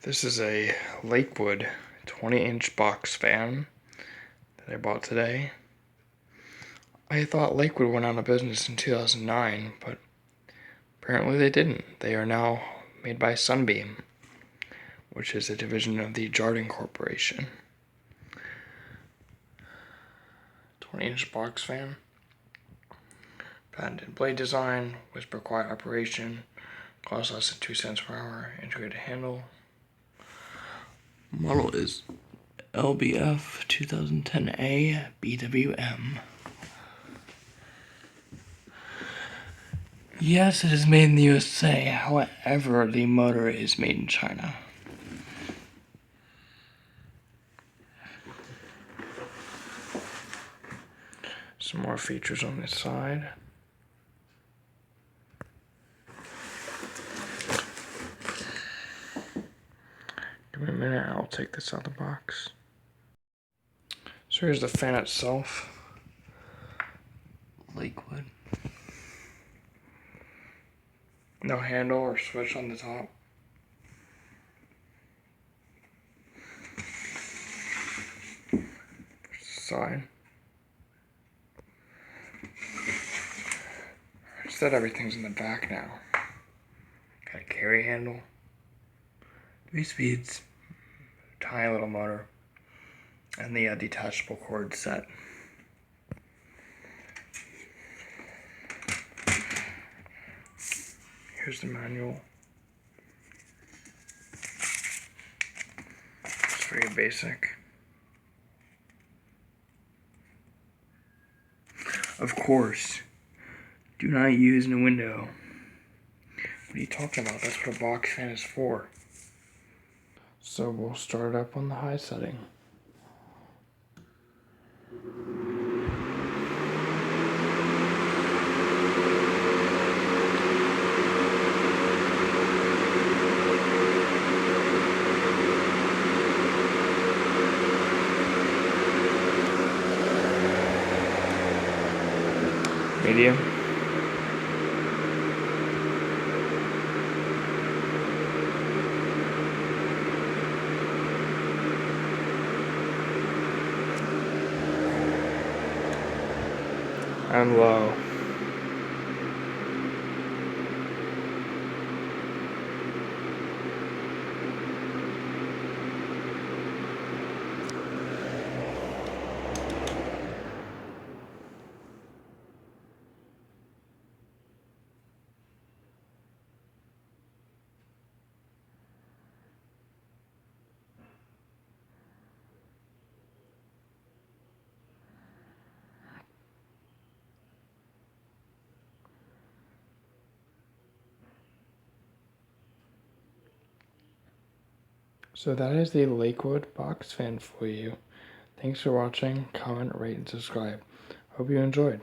This is a Lakewood 20-inch box fan that I bought today. I thought Lakewood went out of business in 2009, but apparently they didn't. They are now made by Sunbeam, which is a division of the Jardine Corporation. 20-inch box fan. Patented blade design, whisper quiet operation, costs less than 2 cents per hour, integrated handle. Model is LBF2010A BWM. Yes, it is made in the USA, however, the motor is made in China. Some more features on this side. Give me a minute, I'll take this out of the box. So here's the fan itself. Lakewood. No handle or switch on the top. Side. Instead, everything's in the back now. Got a carry handle. 3 speeds. Tiny little motor. And the detachable cord set. Here's the manual. It's very basic. Of course, do not use in a window. What are you talking about? That's what a box fan is for. So we'll start up on the high setting. Medium. And low. So that is the Lakewood box fan for you. Thanks for watching, comment, rate, and subscribe. Hope you enjoyed.